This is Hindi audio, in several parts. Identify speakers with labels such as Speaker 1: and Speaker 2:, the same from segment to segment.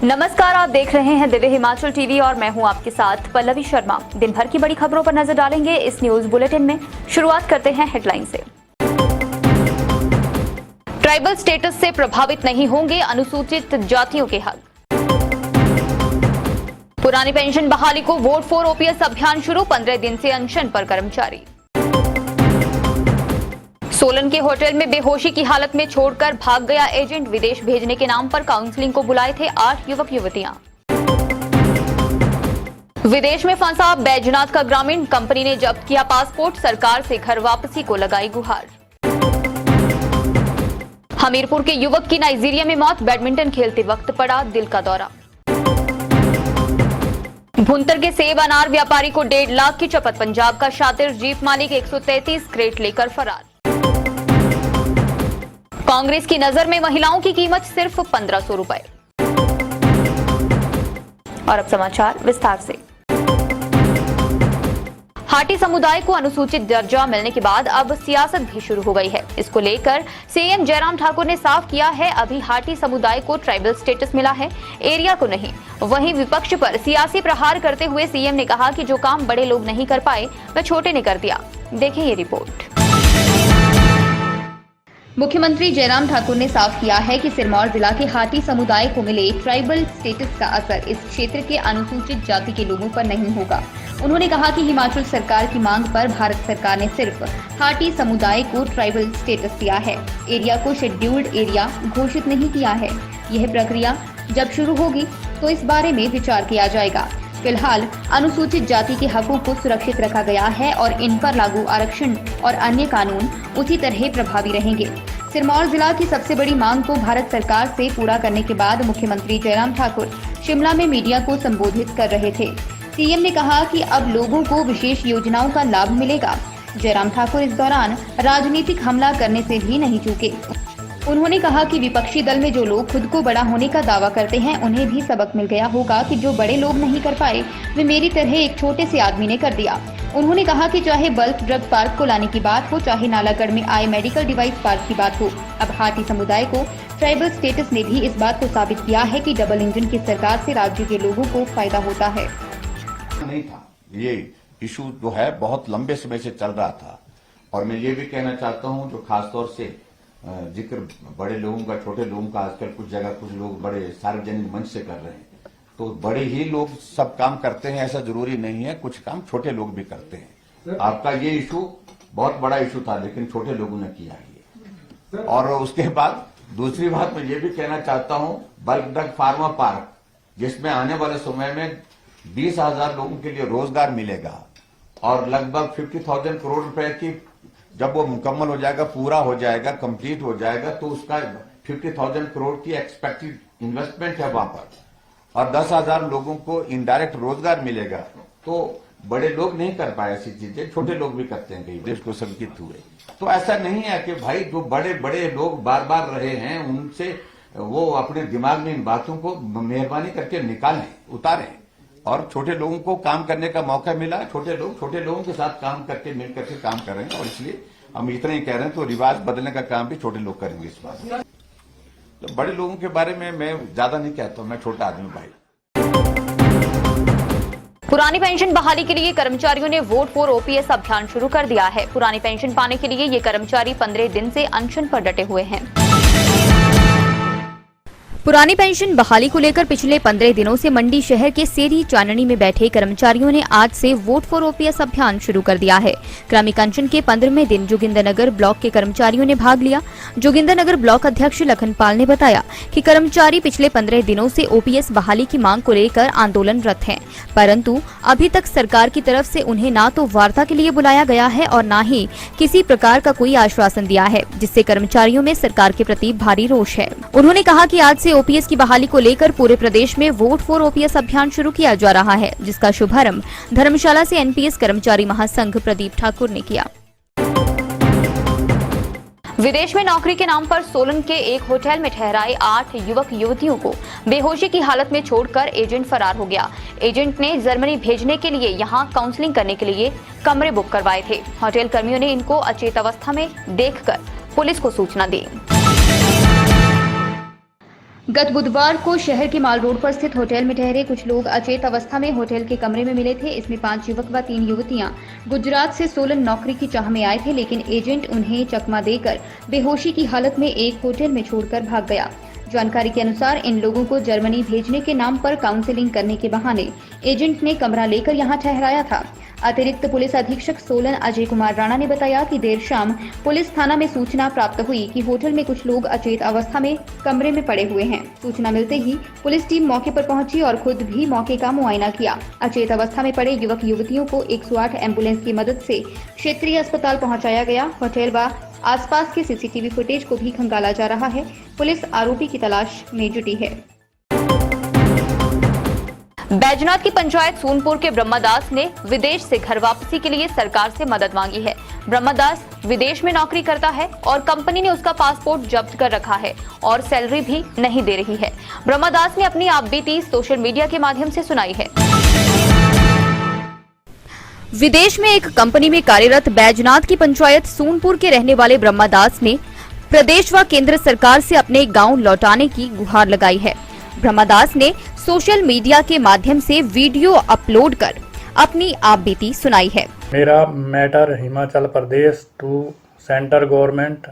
Speaker 1: नमस्कार, आप देख रहे हैं दिव्य हिमाचल टीवी और मैं हूं आपके साथ पल्लवी शर्मा। दिन भर की बड़ी खबरों पर नजर डालेंगे इस न्यूज बुलेटिन में। शुरुआत करते हैं हेडलाइन से। ट्राइबल स्टेटस से प्रभावित नहीं होंगे अनुसूचित जातियों के हक। पुरानी पेंशन बहाली को वोट फॉर ओपीएस अभियान शुरू, 15 दिन से अनशन पर कर्मचारी। सोलन के होटल में बेहोशी की हालत में छोड़कर भाग गया एजेंट, विदेश भेजने के नाम पर काउंसलिंग को बुलाए थे 8 युवक युवतियां। विदेश में फंसा बैजनाथ का ग्रामीण, कंपनी ने जब्त किया पासपोर्ट, सरकार से घर वापसी को लगाई गुहार। हमीरपुर के युवक की नाइजीरिया में मौत, बैडमिंटन खेलते वक्त पड़ा दिल का दौरा। भुंतर के सेब अनार व्यापारी को 1.5 लाख की चपत, पंजाब का शातिर जीप मालिक 133 क्रेट लेकर फरार। कांग्रेस की नजर में महिलाओं की कीमत सिर्फ 1500 रुपए। और अब समाचार विस्तार से। हाटी समुदाय को अनुसूचित दर्जा मिलने के बाद अब सियासत भी शुरू हो गई है। इसको लेकर सीएम जयराम ठाकुर ने साफ किया है, अभी हाटी समुदाय को ट्राइबल स्टेटस मिला है, एरिया को नहीं। वहीं विपक्ष पर सियासी प्रहार करते हुए सीएम ने कहा कि जो काम बड़े लोग नहीं कर पाए वह छोटे ने कर दिया। देखिए ये रिपोर्ट। मुख्यमंत्री जयराम ठाकुर ने साफ किया है कि सिरमौर जिला के हाटी समुदाय को मिले ट्राइबल स्टेटस का असर इस क्षेत्र के अनुसूचित जाति के लोगों पर नहीं होगा। उन्होंने कहा कि हिमाचल सरकार की मांग पर भारत सरकार ने सिर्फ हाटी समुदाय को ट्राइबल स्टेटस दिया है, एरिया को शेड्यूल्ड एरिया घोषित नहीं किया है। यह प्रक्रिया जब शुरू होगी तो इस बारे में विचार किया जाएगा। फिलहाल अनुसूचित जाति के हकों को सुरक्षित रखा गया है और इन पर लागू आरक्षण और अन्य कानून उसी तरह प्रभावी रहेंगे। सिरमौर जिला की सबसे बड़ी मांग को भारत सरकार से पूरा करने के बाद मुख्यमंत्री जयराम ठाकुर शिमला में मीडिया को संबोधित कर रहे थे। सीएम ने कहा कि अब लोगों को विशेष योजनाओं का लाभ मिलेगा। जयराम ठाकुर इस दौरान राजनीतिक हमला करने से भी नहीं चूके। उन्होंने कहा कि विपक्षी दल में जो लोग खुद को बड़ा होने का दावा करते हैं उन्हें भी सबक मिल गया होगा कि जो बड़े लोग नहीं कर पाए वे मेरी तरह एक छोटे से आदमी ने कर दिया। उन्होंने कहा कि चाहे बल्क ड्रग पार्क को लाने की बात हो, चाहे नालागढ़ में आए मेडिकल डिवाइस पार्क की बात हो, अब हाटी समुदाय को ट्राइबल स्टेटस ने भी इस बात को साबित किया है कि डबल इंजन की सरकार से राज्य के लोगों को फायदा होता है।
Speaker 2: नहीं था, ये इशू जो है बहुत लंबे समय से चल रहा था और मैं ये भी कहना चाहता हूँ जो खासतौर से जिक्र बड़े लोगों का छोटे लोगों का आजकल कुछ जगह कुछ लोग बड़े सार्वजनिक मंच से कर रहे हैं, तो बड़े ही लोग सब काम करते हैं ऐसा जरूरी नहीं है, कुछ काम छोटे लोग भी करते हैं। आपका ये इशू बहुत बड़ा इशू था लेकिन छोटे लोगों ने किया ये। और उसके बाद दूसरी बात मैं ये भी कहना चाहता हूँ, बल्क ड्रग फार्मा पार्क जिसमें आने वाले समय में 20,000 लोगों के लिए रोजगार मिलेगा और लगभग 50,000 करोड़ रुपए की जब वो मुकम्मल हो जाएगा, पूरा हो जाएगा, कंप्लीट हो जाएगा तो उसका 50,000 करोड़ की एक्सपेक्टेड इन्वेस्टमेंट है वहां पर और 10,000 लोगों को इनडायरेक्ट रोजगार मिलेगा। तो बड़े लोग नहीं कर पाए ऐसी चीजें, छोटे लोग भी करते हैं, कई देश को संकित हुए। तो ऐसा नहीं है कि भाई जो बड़े बड़े लोग बार बार रहे हैं उनसे वो अपने दिमाग में इन बातों को मेहरबानी करके निकालें, उतारें और छोटे लोगों को काम करने का मौका मिला। छोटे लोगों के साथ काम करके मिल करके काम कर रहे हैं और इसलिए हम इतना ही कह रहे हैं तो रिवाज बदलने का काम भी छोटे लोग करेंगे इस बार। तो बड़े लोगों के बारे में मैं ज्यादा नहीं कहता, मैं छोटा आदमी भाई।
Speaker 1: पुरानी पेंशन बहाली के लिए कर्मचारियों ने वोट फॉर ओपीएस अभियान शुरू कर दिया है। पुरानी पेंशन पाने के लिए ये कर्मचारी 15 दिन से अनशन पर डटे हुए हैं। पुरानी पेंशन बहाली को लेकर पिछले 15 दिनों से मंडी शहर के सेरी चाननी में बैठे कर्मचारियों ने आज से वोट फॉर ओपीएस अभियान शुरू कर दिया है। क्रमिक अनशन के 15वें दिन जोगिंदरनगर ब्लॉक के कर्मचारियों ने भाग लिया। जोगिंदरनगर ब्लॉक अध्यक्ष लखनपाल ने बताया कि कर्मचारी पिछले 15 दिनों से ओपीएस बहाली की मांग को लेकर आंदोलनरत हैं, परंतु अभी तक सरकार की तरफ से उन्हें न तो वार्ता के लिए बुलाया गया है और न ही किसी प्रकार का कोई आश्वासन दिया है, जिससे कर्मचारियों में सरकार के प्रति भारी रोष है। उन्होंने कहा कि आज से ओपीएस की बहाली को लेकर पूरे प्रदेश में वोट फॉर ओपीएस अभियान शुरू किया जा रहा है, जिसका शुभारंभ धर्मशाला से एनपीएस कर्मचारी महासंघ प्रदीप ठाकुर ने किया। विदेश में नौकरी के नाम पर सोलन के एक होटल में ठहराए 8 युवक युवतियों को बेहोशी की हालत में छोड़कर एजेंट फरार हो गया। एजेंट ने जर्मनी भेजने के लिए यहां काउंसलिंग करने के लिए कमरे बुक करवाए थे। होटल कर्मियों ने इनको अचेत अवस्था में देखकर पुलिस को सूचना दी। गत बुधवार को शहर के माल रोड पर स्थित होटल में ठहरे कुछ लोग अचेत अवस्था में होटल के कमरे में मिले थे। इसमें 5 युवक व 3 युवतियां गुजरात से सोलन नौकरी की चाह में आए थे, लेकिन एजेंट उन्हें चकमा देकर बेहोशी की हालत में एक होटल में छोड़कर भाग गया। जानकारी के अनुसार इन लोगों को जर्मनी भेजने के नाम पर काउंसलिंग करने के बहाने एजेंट ने कमरा लेकर यहां ठहराया था। अतिरिक्त पुलिस अधीक्षक सोलन अजय कुमार राणा ने बताया कि देर शाम पुलिस थाना में सूचना प्राप्त हुई कि होटल में कुछ लोग अचेत अवस्था में कमरे में पड़े हुए हैं। सूचना मिलते ही पुलिस टीम मौके पर पहुंची और खुद भी मौके का मुआयना किया। अचेत अवस्था में पड़े युवक युवतियों को 108 एम्बुलेंस की मदद से क्षेत्रीय अस्पताल पहुंचाया गया। होटल व आसपास के सीसीटीवी फुटेज को भी खंगाला जा रहा है। पुलिस आरोपी की तलाश में जुटी है।
Speaker 3: बैजनाथ की पंचायत सोनपुर के ब्रह्मदास ने विदेश से घर वापसी के लिए सरकार से मदद मांगी है। ब्रह्मदास विदेश में नौकरी करता है और कंपनी ने उसका पासपोर्ट जब्त कर रखा है और सैलरी भी नहीं दे रही है। ब्रह्मदास ने अपनी आपबीती सोशल मीडिया के माध्यम से सुनाई है। विदेश में एक कंपनी में कार्यरत बैजनाथ की पंचायत सोनपुर के रहने वाले ब्रह्मदास ने प्रदेश व केंद्र सरकार से अपने गांव लौटाने की गुहार लगाई है। ब्रह्मदास ने सोशल मीडिया के माध्यम से वीडियो अपलोड कर अपनी आपबीती सुनाई है।
Speaker 4: मेरा matter Himachal Pradesh to central government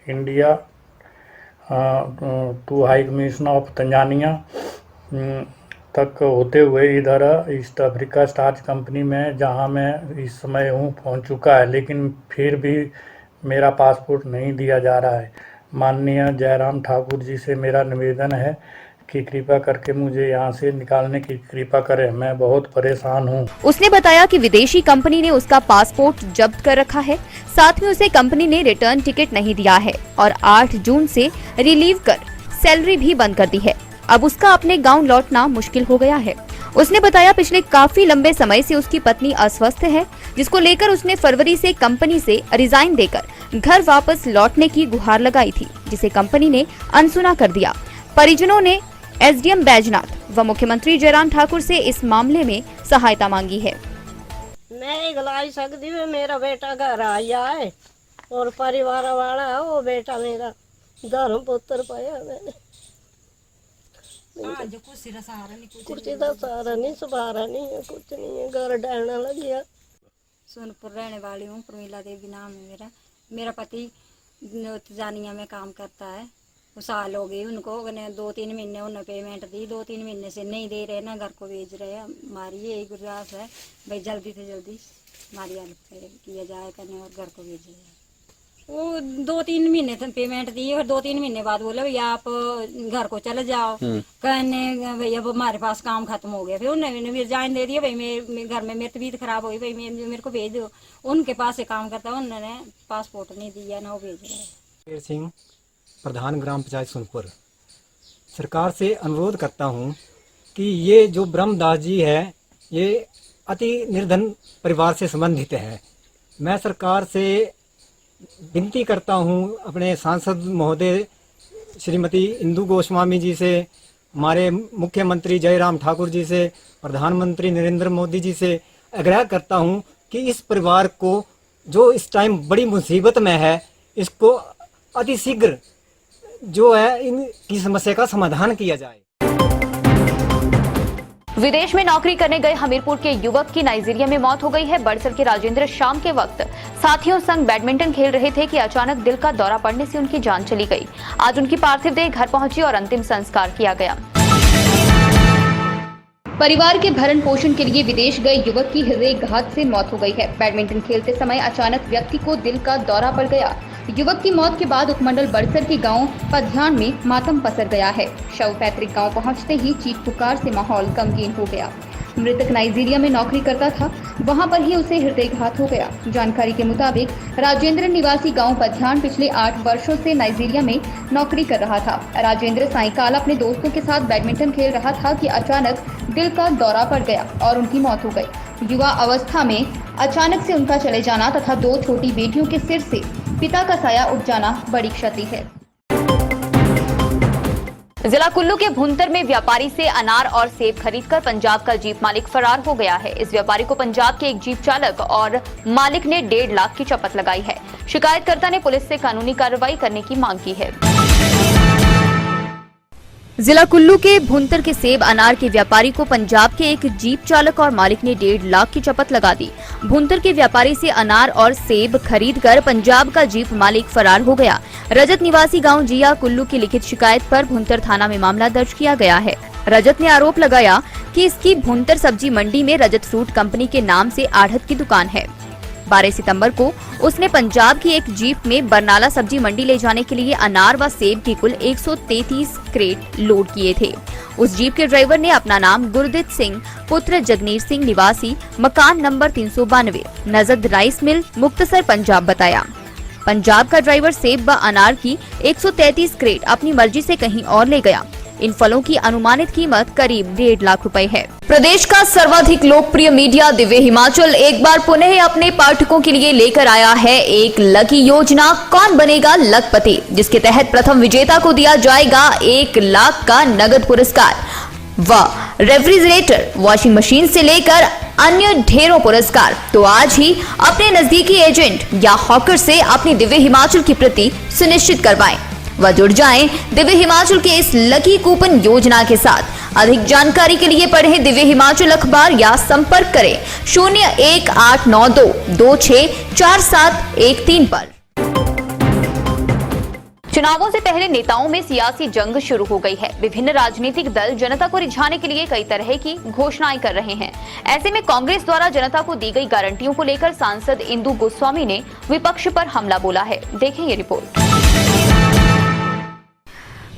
Speaker 4: India to high commission of Tanzania तक होते हुए इधर ईस्ट अफ्रीका स्टार्च कंपनी में, जहां मैं इस समय हूं, पहुंच चुका है, लेकिन फिर भी मेरा पासपोर्ट नहीं दिया जा रहा है। माननीय जयराम ठाकुर जी से मेरा निवेदन है कि कृपा करके मुझे यहाँ से निकालने की कृपा करें। मैं बहुत परेशान हूँ।
Speaker 3: उसने बताया कि विदेशी कंपनी ने उसका पासपोर्ट जब्त कर रखा है, साथ में उसे कंपनी ने रिटर्न टिकट नहीं दिया है और 8 जून से रिलीव कर सैलरी भी बंद कर दी है। अब उसका अपने गांव लौटना मुश्किल हो गया है। उसने बताया पिछले काफी लंबे समय से उसकी पत्नी अस्वस्थ है, जिसको लेकर उसने फरवरी से कंपनी से रिजाइन देकर घर वापस लौटने की गुहार लगाई थी, जिसे कंपनी ने अनसुना कर दिया। परिजनों ने एसडीएम बैजनाथ व मुख्यमंत्री जयराम ठाकुर से इस मामले में सहायता मांगी है।
Speaker 5: मैं गलाई सकती हूँ, मेरा बेटा घर आया है और परिवार वाला है, वो बेटा मेरा धर्म पुत्र पाया मैंने। कुर्सी का सहारा नहीं, सहारा नहीं है, कुछ नहीं है, घर डरना लग गया।
Speaker 6: सोनपुर रहने वाली हूँ, प्रमीला देवी नाम है मेरा पति जानिया में काम करता है। वो साल हो गई उनको, 2-3 महीने उन्होंने पेमेंट दी, 2-3 महीने से नहीं दे रहे ना, घर को भेज रहे हैं। हमारी यही गुजारिश है भाई जल्दी से जल्दी हमारी हेल्प किया जाए करने और घर को भेजा जाए। वो 2-3 महीने से पेमेंट दी और 2-3 महीने बाद बोले भैया आप घर को चले जाओ। कहने भैया अब हमारे पास काम खत्म हो गया। फिर उन्होंने रिजाइन दे दिया, भाई मेरे घर में मेरी तबीयत खराब हुई, भाई मेरे को भेज दो। उनके पास से काम करता, उन्होंने पासपोर्ट नहीं दिया ना वो भेज रहे।
Speaker 7: सिंह, प्रधान ग्राम पंचायत सोनपुर। सरकार से अनुरोध करता हूं कि ये जो ब्रह्मदास जी है, ये अति निर्धन परिवार से संबंधित है। मैं सरकार से विनती करता हूं, अपने सांसद महोदय श्रीमती इंदु गोस्वामी जी से, हमारे मुख्यमंत्री जयराम ठाकुर जी से, प्रधानमंत्री नरेंद्र मोदी जी से आग्रह करता हूं कि इस परिवार को जो इस टाइम बड़ी मुसीबत में है, इसको अतिशीघ्र जो है इनकी समस्या का समाधान किया जाए।
Speaker 3: विदेश में नौकरी करने गए हमीरपुर के युवक की नाइजीरिया में मौत हो गई है। बड़सर के राजेंद्र शाम के वक्त साथियों संग बैडमिंटन खेल रहे थे कि अचानक दिल का दौरा पड़ने से उनकी जान चली गई। आज उनकी पार्थिव देह घर पहुंची और अंतिम संस्कार किया गया।
Speaker 1: परिवार के भरण पोषण के लिए विदेश गए युवक की हृदयघात से मौत हो गई है। बैडमिंटन खेलते समय अचानक व्यक्ति को दिल का दौरा पड़ गया। युवक की मौत के बाद उपमंडल बड़सर के गांव पध्यान में मातम पसर गया है। शव पैतृक गांव पहुंचते ही चीख पुकार से माहौल गमगीन हो गया। मृतक नाइजीरिया में नौकरी करता था, वहां पर ही उसे हृदयघात हो गया। जानकारी के मुताबिक राजेंद्र निवासी गांव पध्यान पिछले 8 वर्षों से नाइजीरिया में नौकरी कर रहा था। राजेंद्र सायंकाल अपने दोस्तों के साथ बैडमिंटन खेल रहा था कि अचानक दिल का दौरा पड़ गया और उनकी मौत हो गई। युवा अवस्था में अचानक से उनका चले जाना तथा 2 छोटी बेटियों के सिर से पिता का साया उठ जाना बड़ी क्षति है।
Speaker 3: जिला कुल्लू के भुंतर में व्यापारी से अनार और सेब खरीदकर पंजाब का जीप मालिक फरार हो गया है। इस व्यापारी को पंजाब के एक जीप चालक और मालिक ने 1.5 लाख की चपत लगाई है। शिकायतकर्ता ने पुलिस से कानूनी कार्रवाई करने की मांग की है। जिला कुल्लू के भुंतर के सेब अनार के व्यापारी को पंजाब के एक जीप चालक और मालिक ने 1.5 लाख की चपत लगा दी। भुंतर के व्यापारी से अनार और सेब खरीदकर पंजाब का जीप मालिक फरार हो गया। रजत निवासी गांव जिया कुल्लू की लिखित शिकायत पर भुंतर थाना में मामला दर्ज किया गया है। रजत ने आरोप लगाया कि इसकी भुंतर सब्जी मंडी में रजत फ्रूट कंपनी के नाम से आढ़त की दुकान है। 12 सितंबर को उसने पंजाब की एक जीप में बरनाला सब्जी मंडी ले जाने के लिए अनार व सेब की कुल 133 क्रेट लोड किए थे। उस जीप के ड्राइवर ने अपना नाम गुरदीप सिंह पुत्र जगनीर सिंह निवासी मकान number 392 Najd rice mill Muktsar Punjab बताया। पंजाब का ड्राइवर सेब व अनार की 133 क्रेट अपनी मर्जी से कहीं और ले गया। इन फलों की अनुमानित कीमत करीब 1.5 लाख रुपए है। प्रदेश का सर्वाधिक लोकप्रिय मीडिया दिव्य हिमाचल एक बार पुनः अपने पाठकों के लिए लेकर आया है एक लकी योजना कौन बनेगा लखपति, जिसके तहत प्रथम विजेता को दिया जाएगा 1 लाख का नगद पुरस्कार व रेफ्रिजरेटर, वॉशिंग मशीन से लेकर अन्य ढेरों पुरस्कार। तो आज ही अपने नजदीकी एजेंट या हॉकर से अपनी दिव्य हिमाचल की प्रति सुनिश्चित करवाएं व जुड़ जाएं दिव्य हिमाचल के इस लकी कूपन योजना के साथ। अधिक जानकारी के लिए पढ़ें दिव्य हिमाचल अखबार या संपर्क करें 01892 264713 पर। चुनावों से पहले नेताओं में सियासी जंग शुरू हो गई है। विभिन्न राजनीतिक दल जनता को रिझाने के लिए कई तरह की घोषणाएं कर रहे हैं। ऐसे में कांग्रेस द्वारा जनता को दी गई गारंटियों को लेकर सांसद इंदु गोस्वामी ने विपक्ष पर हमला बोला है। देखें ये रिपोर्ट।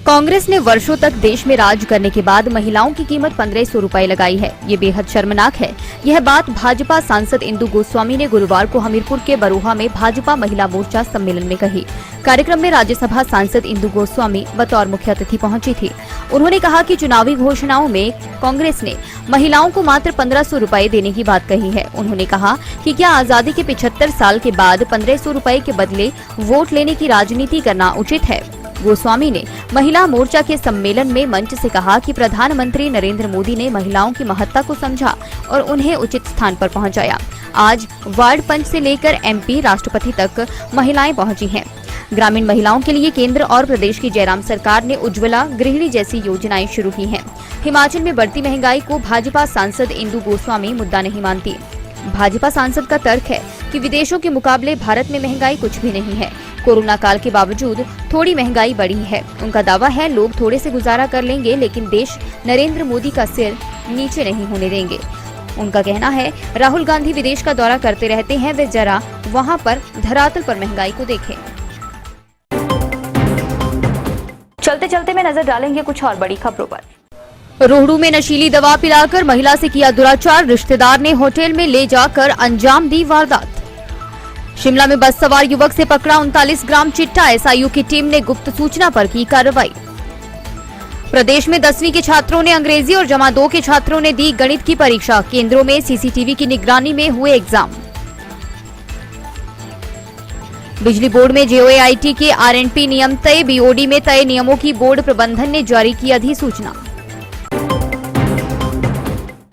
Speaker 3: कांग्रेस ने वर्षों तक देश में राज करने के बाद महिलाओं की कीमत 1500 रुपए लगाई है। ये बेहद शर्मनाक है। यह बात भाजपा सांसद इंदु गोस्वामी ने गुरुवार को हमीरपुर के बरोहा में भाजपा महिला मोर्चा सम्मेलन में कही। कार्यक्रम में राज्यसभा सांसद इंदु गोस्वामी बतौर मुख्य अतिथि पहुंची थी। उन्होंने कहा कि चुनावी घोषणाओं में कांग्रेस ने महिलाओं को मात्र 1500 रुपए देने की बात कही है। उन्होंने कहा कि क्या आजादी के 75 साल के बाद 1500 रुपए के बदले वोट लेने की राजनीति करना उचित है। गोस्वामी ने महिला मोर्चा के सम्मेलन में मंच से कहा कि प्रधानमंत्री नरेंद्र मोदी ने महिलाओं की महत्ता को समझा और उन्हें उचित स्थान पर पहुंचाया। आज वार्ड पंच से लेकर एमपी राष्ट्रपति तक महिलाएं पहुंची हैं। ग्रामीण महिलाओं के लिए केंद्र और प्रदेश की जयराम सरकार ने उज्ज्वला गृहिणी जैसी योजनाएं शुरू की हैं। हिमाचल में बढ़ती महंगाई को भाजपा सांसद इंदु गोस्वामी मुद्दा नहीं मानती। भाजपा सांसद का तर्क है कि विदेशों के मुकाबले भारत में महंगाई कुछ भी नहीं है। कोरोना काल के बावजूद थोड़ी महंगाई बढ़ी है। उनका दावा है लोग थोड़े से गुजारा कर लेंगे, लेकिन देश नरेंद्र मोदी का सिर नीचे नहीं होने देंगे। उनका कहना है राहुल गांधी विदेश का दौरा करते रहते हैं, वे जरा वहां पर धरातल पर महंगाई को देखें। चलते चलते में नजर डालेंगे कुछ और बड़ी खबरों पर। रोहडू में नशीली दवा पिलाकर महिला से किया दुराचार, रिश्तेदार ने होटल में ले जाकर अंजाम दी वारदात। शिमला में बस सवार युवक से पकड़ा 39 ग्राम चिट्टा, एसआईयू की टीम ने गुप्त सूचना पर की कार्रवाई। प्रदेश में 10वीं के छात्रों ने अंग्रेजी और जमा 2 के छात्रों ने दी गणित की परीक्षा, केंद्रों में सीसीटीवी की निगरानी में हुए एग्जाम। बिजली बोर्ड में जेओएआईटी के आरएनपी नियम तय, बीओडी में तय नियमों की बोर्ड प्रबंधन ने जारी की अधिसूचना।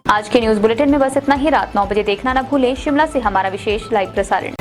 Speaker 3: आज के न्यूज बुलेटिन में बस इतना ही। रात 9 बजे देखना न भूलें शिमला से हमारा विशेष लाइव प्रसारण।